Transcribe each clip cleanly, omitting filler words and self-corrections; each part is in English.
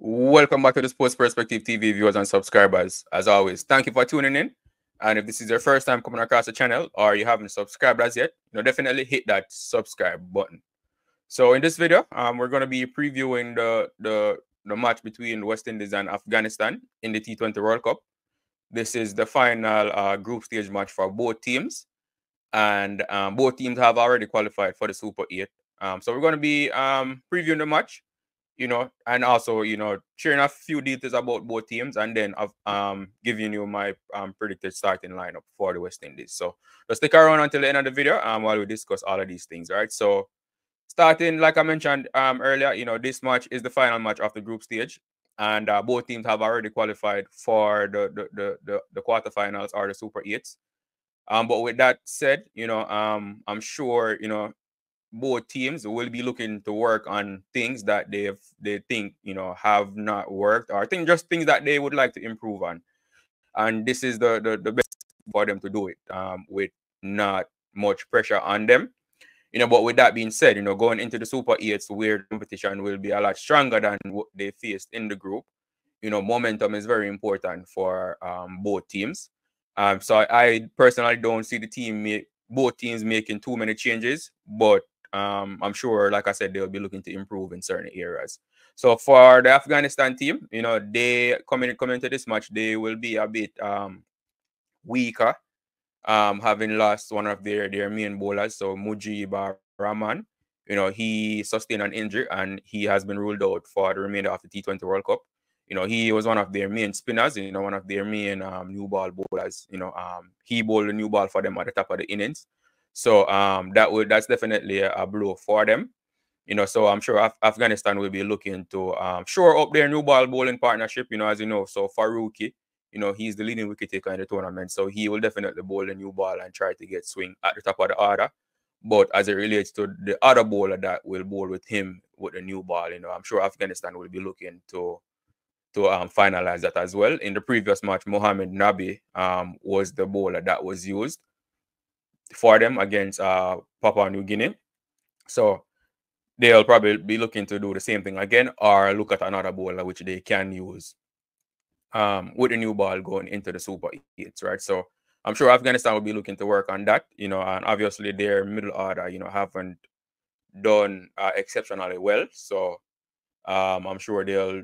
Welcome back to the Sports Perspective TV viewers and subscribers. As always, thank you for tuning in. And if this is your first time coming across the channel or you haven't subscribed as yet, definitely hit that subscribe button. So in this video, we're going to be previewing the match between West Indies and Afghanistan in the T20 World Cup. This is the final group stage match for both teams, and both teams have already qualified for the Super 8. So we're going to be previewing the match, and also, sharing a few details about both teams, and then giving you my predicted starting lineup for the West Indies. So just stick around until the end of the video while we discuss all of these things, right? So starting, like I mentioned earlier, this match is the final match of the group stage, and both teams have already qualified for the quarterfinals or the Super 8s. But with that said, I'm sure, both teams will be looking to work on things that they think have not worked, or just things that they would like to improve on. And this is the best for them to do it with not much pressure on them. But with that being said, going into the Super 8s where competition will be a lot stronger than what they faced in the group, momentum is very important for both teams. So I personally don't see both teams making too many changes, but I'm sure, like I said, they'll be looking to improve in certain areas. So for the Afghanistan team, they coming into this match, they will be a bit weaker, having lost one of their main bowlers. So Mujib Rahman, he sustained an injury and he has been ruled out for the remainder of the T20 World Cup. He was one of their main spinners, one of their main new ball bowlers. He bowled the new ball for them at the top of the innings. So that's definitely a blow for them. So I'm sure Afghanistan will be looking to shore up their new ball bowling partnership, as you know. So Faruqi, he's the leading wicket taker in the tournament. So he will definitely bowl the new ball and try to get swing at the top of the order. But as it relates to the other bowler that will bowl with him with the new ball, I'm sure Afghanistan will be looking to finalize that as well. In the previous match, Mohamed Nabi was the bowler that was used for them against Papua New Guinea. So they'll probably be looking to do the same thing again, or look at another bowler which they can use with the new ball going into the Super 8s, right? So I'm sure Afghanistan will be looking to work on that, and obviously their middle order, haven't done exceptionally well. So I'm sure they'll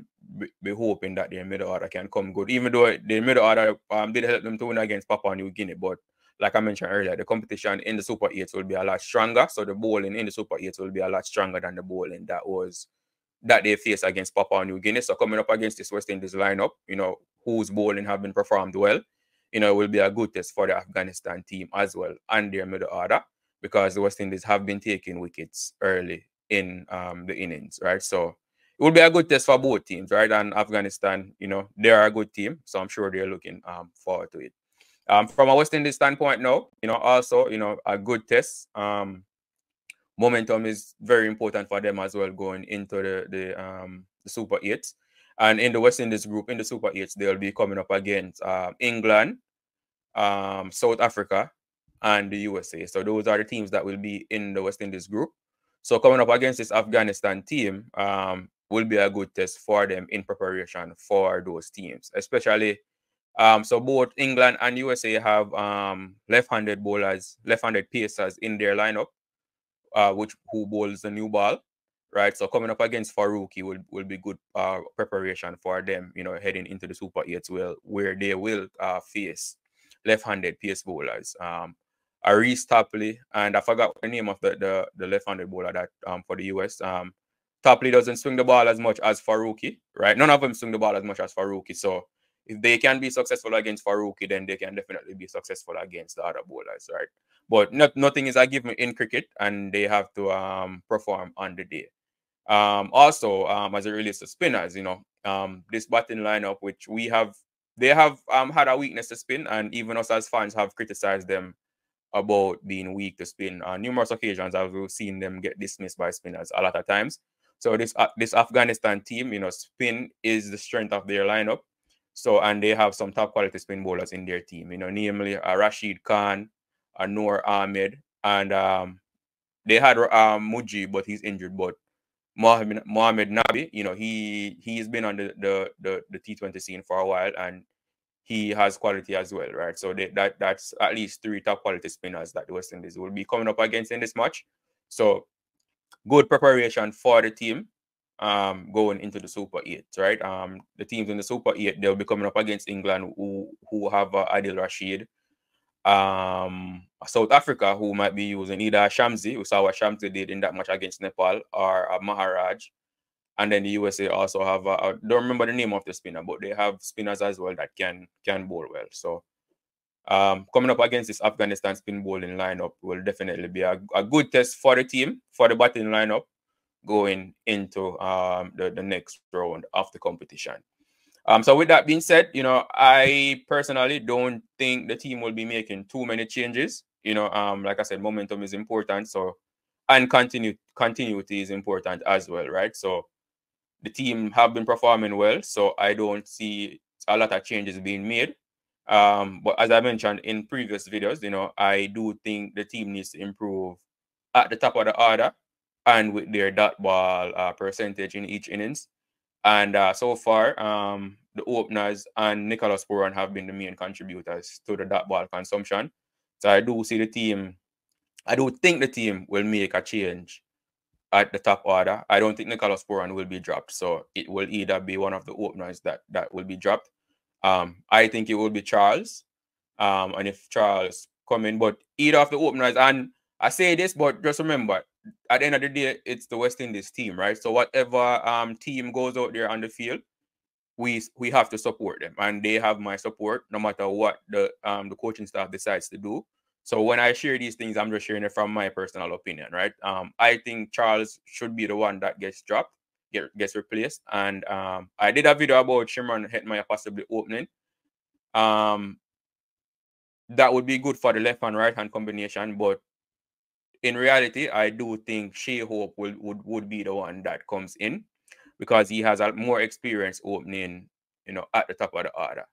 be hoping that their middle order can come good, even though their middle order did help them to win against Papua New Guinea. But like I mentioned earlier, the competition in the Super 8s will be a lot stronger. So the bowling in the Super 8s will be a lot stronger than the bowling that they face against Papua New Guinea. So coming up against this West Indies lineup, whose bowling have been performed well, it will be a good test for the Afghanistan team as well and their middle order, because the West Indies have been taking wickets early in the innings, right? So it will be a good test for both teams, right? And Afghanistan, they are a good team, so I'm sure they're looking forward to it. From a West Indies standpoint now, also, a good test. Momentum is very important for them as well going into the Super 8s. And in the West Indies group, in the Super 8s, they'll be coming up against England, South Africa, and the USA. So those are the teams that will be in the West Indies group. So coming up against this Afghanistan team will be a good test for them in preparation for those teams, especially so both England and USA have left-handed bowlers, left-handed pacers in their lineup, who bowls the new ball, right? So coming up against Faruqi will be good preparation for them, heading into the Super 8s, where they will face left-handed pace bowlers. Aris Tapley, and I forgot the name of the left-handed bowler that for the US. Tapley doesn't swing the ball as much as Faruqi, right? None of them swing the ball as much as Faruqi. So if they can be successful against Faruqi, then they can definitely be successful against the other bowlers, right? But nothing is a given in cricket, and they have to perform on the day. Also, as it relates to spinners, this batting lineup, which they have had a weakness to spin, and even us as fans have criticized them about being weak to spin on numerous occasions. I've seen them get dismissed by spinners a lot of times. So this Afghanistan team, spin is the strength of their lineup. So, and they have some top quality spin bowlers in their team, namely Rashid Khan, Noor Ahmed, and they had Muji, but he's injured. But Mohamed Nabi, he's been on the T20 scene for a while, and he has quality as well, right? So that's at least 3 top quality spinners that the West Indies will be coming up against in this match. So good preparation for the team going into the Super 8, right? The teams in the Super 8, they'll be coming up against England, who have Adil Rashid. South Africa, who might be using either Shamsi, we saw what Shamsi did in that match against Nepal, or Maharaj. And then the USA also have, I don't remember the name of the spinner, but they have spinners as well that can bowl well. So coming up against this Afghanistan spin bowling lineup will definitely be a good test for the team, for the batting lineup, going into the next round of the competition. So with that being said, I personally don't think the team will be making too many changes. Like I said, momentum is important. So, and continuity is important as well, right? So the team have been performing well. So I don't see a lot of changes being made. But as I mentioned in previous videos, I do think the team needs to improve at the top of the order and with their dot ball percentage in each innings. And so far, the openers and Nicholas Pooran have been the main contributors to the dot ball consumption. So I do think the team will make a change at the top order. I don't think Nicholas Pooran will be dropped. So it will either be one of the openers that will be dropped. I think it will be Charles. And if Charles come in, but either of the openers, and I say this, but just remember, at the end of the day, it's the West Indies team, right? So whatever team goes out there on the field, we have to support them, and they have my support no matter what the coaching staff decides to do. So when I share these things, I'm just sharing it from my personal opinion, right? I think Charles should be the one that gets dropped, gets replaced, and I did a video about Shimron Hetmyer possibly opening. That would be good for the left and right hand combination, but in reality, I do think Shea Hope would be the one that comes in because he has a more experience opening, at the top of the order.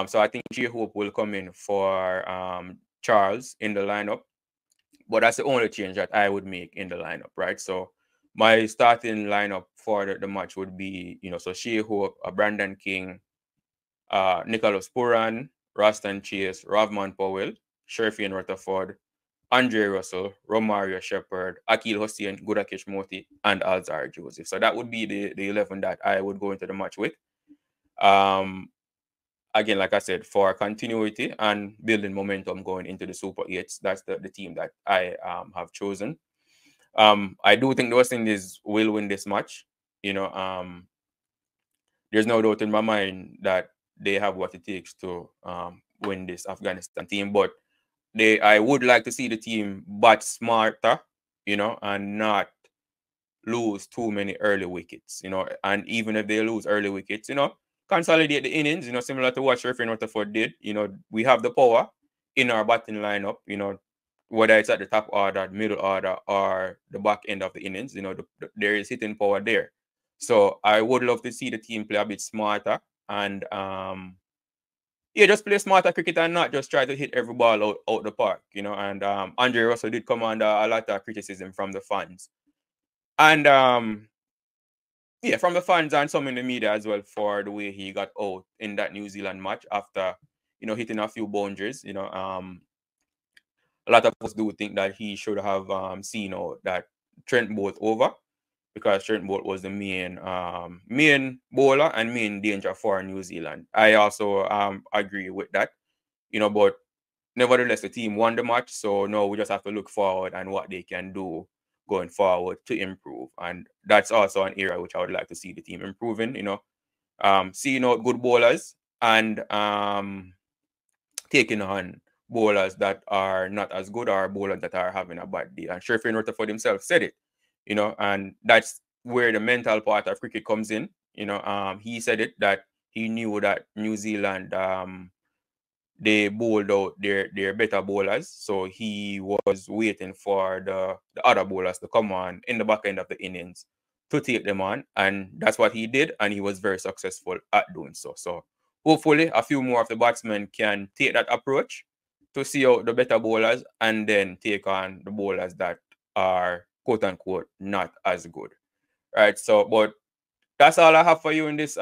So I think Shea Hope will come in for Charles in the lineup, but that's the only change that I would make in the lineup, right? So my starting lineup for the match would be, so Shea Hope, Brandon King, Nicholas Pooran, Roston Chase, Rovman Powell, Sherfield Rutherford, Andre Russell, Romario Shepherd, Akil Hussain, Gudakesh Moti, and Alzar Joseph. So that would be the 11 that I would go into the match with. Again, like I said, for continuity and building momentum going into the Super 8s, that's the team that I have chosen. I do think the West Indies will win this match. There's no doubt in my mind that they have what it takes to win this Afghanistan team, but I would like to see the team bat smarter, and not lose too many early wickets, and even if they lose early wickets, consolidate the innings, similar to what Sherfield Rutherford did. We have the power in our batting lineup, whether it's at the top order, middle order, or the back end of the innings, there is hitting power there. So I would love to see the team play a bit smarter and just play smarter cricket and not just try to hit every ball out the park, and Andre Russell did come under a lot of criticism from the fans. And from the fans and some in the media as well for the way he got out in that New Zealand match after, hitting a few boundaries. A lot of us do think that he should have seen out that Trent Boult over, because Trent Boult was the main bowler and main danger for New Zealand. I also agree with that, but nevertheless, the team won the match. So now we just have to look forward and what they can do going forward to improve. And that's also an area which I would like to see the team improving, seeing out good bowlers and taking on bowlers that are not as good or bowlers that are having a bad day. And Sherfield Rutherford himself said it, and that's where the mental part of cricket comes in. He said it that he knew that New Zealand they bowled out their better bowlers, so he was waiting for the other bowlers to come on in the back end of the innings to take them on, and that's what he did, and he was very successful at doing so. So hopefully a few more of the batsmen can take that approach to see out the better bowlers and then take on the bowlers that are quote unquote not as good. right? So, but that's all I have for you in this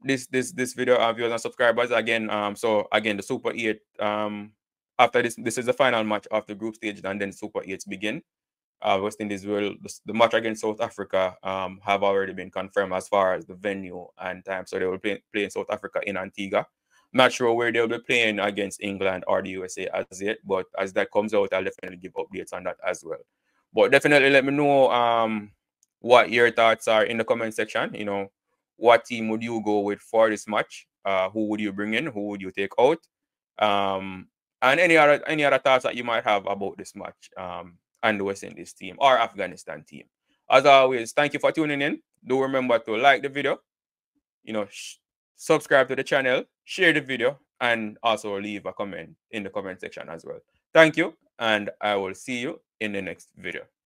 this video, viewers and subscribers. Again, so again, the Super 8, after this is the final match of the group stage, and then Super 8s begin. West Indies will the match against South Africa have already been confirmed as far as the venue and time. So they will play in South Africa in Antigua. Not sure where they'll be playing against England or the USA as yet, but as that comes out, I'll definitely give updates on that as well. But definitely let me know what your thoughts are in the comment section. You know, what team would you go with for this match? Who would you bring in? Who would you take out? And any other thoughts that you might have about this match and the West Indies team or Afghanistan team. As always, thank you for tuning in. Do remember to like the video, you know, subscribe to the channel, share the video, and also leave a comment in the comment section as well. Thank you, and I will see you in the next video.